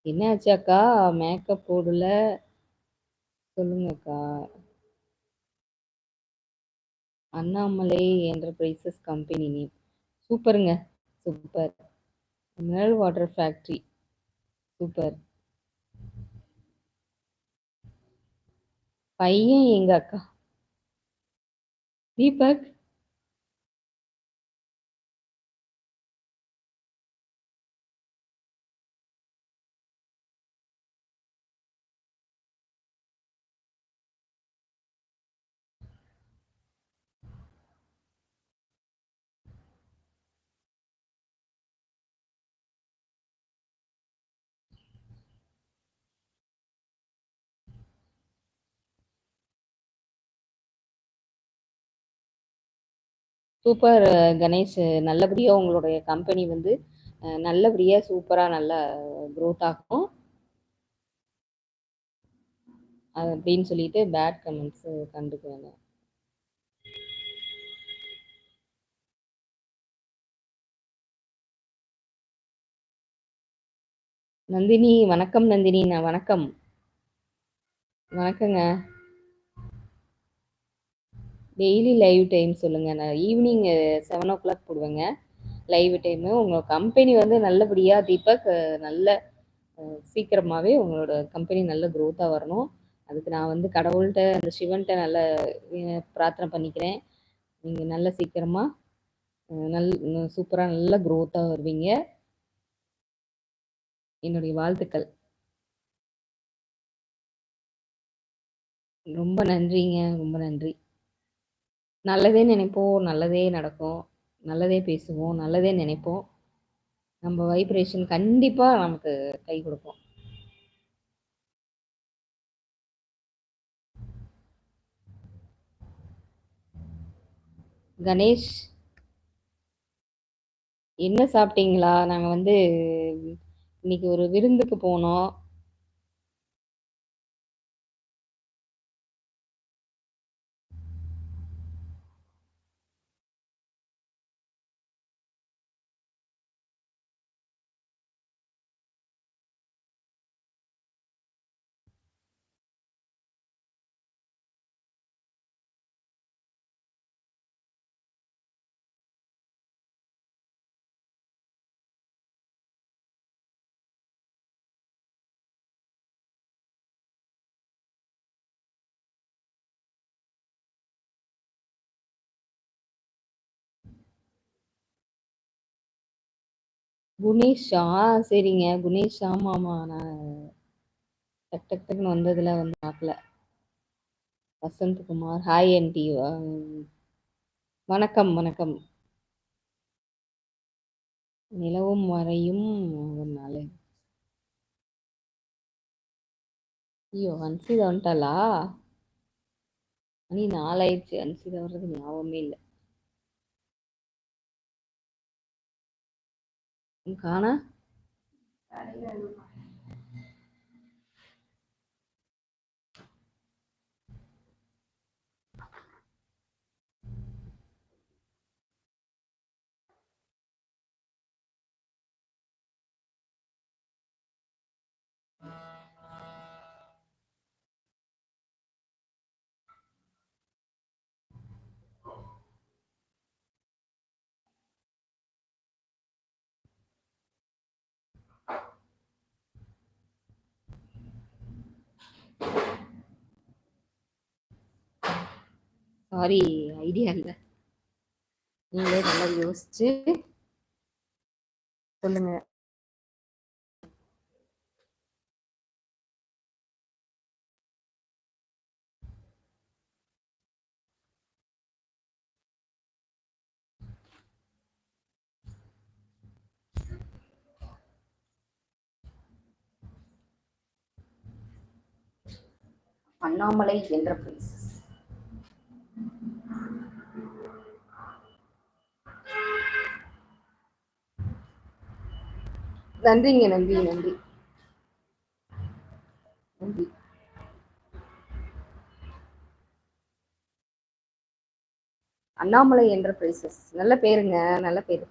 என்னாச்சு அக்கா? மேக்கப் போடல. சொல்லுங்க அக்கா. Annamalai enterprises company name. சூப்பருங்க. Super. Mineral water factory. Super. பையன் எங்க அக்கா? தீபக். சூப்பர் கணேஷ். நல்லபடியா உங்களுடைய கம்பெனி வந்து நல்லபடியா சூப்பரா நல்லா க்ரோத் ஆகும். அப்படின்னு சொல்லிட்டு பேட் கமெண்ட்ஸ் கண்டுக்க வேண்டாம். நந்தினி வணக்கம். நந்தினி நான் வணக்கம். வணக்கங்க. டெய்லி லைவ் டைம் சொல்லுங்க. நான் ஈவினிங் 7 o'clock போடுவேங்க லைவ் டைமு. உங்கள் கம்பெனி வந்து நல்லபடியாக தீபக் நல்ல சீக்கிரமாகவே உங்களோட கம்பெனி நல்ல க்ரோத்தாக வரணும். அதுக்கு நான் வந்து கடவுள்கிட்ட அந்த சிவன்கிட்ட நல்ல பிரார்த்தனை பண்ணிக்கிறேன். நீங்கள் நல்ல சீக்கிரமாக சூப்பராக நல்ல க்ரோத்தாக வருவீங்க. என்னுடைய வாழ்த்துக்கள். ரொம்ப நன்றிங்க. ரொம்ப நன்றி. நல்லதே நினைப்போம், நல்லதே நடக்கும், நல்லதே பேசுவோம், நல்லதே நினைப்போம். நம்ம வைப்ரேஷன் கண்டிப்பாக நமக்கு கை கொடுக்கும். கணேஷ் என்ன சாப்பிட்டீங்களா? நாங்கள் வந்து இன்னைக்கு ஒரு விருந்துக்கு போனோம். குணேஷா? சரிங்க குணேஷ். ஆமாம் ஆமாம், நான் டக் டக் டக்குன்னு வந்ததில் வந்து பார்க்கல. Vasanthkumar hi aunty. வணக்கம் வணக்கம். நிலவும் வரையும் ஒரு நாள். ஐயோ அன்சிதா வந்துட்டாளா? மணி 4 ஆயிடுச்சு. அன்சிதா வர்றது ஞாபகமே இல்லை. காணா. சாரி, ஐடியா இல்லை. நீங்களே நல்லா யோசிச்சு சொல்லுங்க. அண்ணாமலை என்டர்பிரைசஸ். நன்றிங்க. நன்றி நன்றி நன்றி. அண்ணாமலை என்டர்பிரைசஸ் நல்ல பேருங்க. நல்ல பேரு.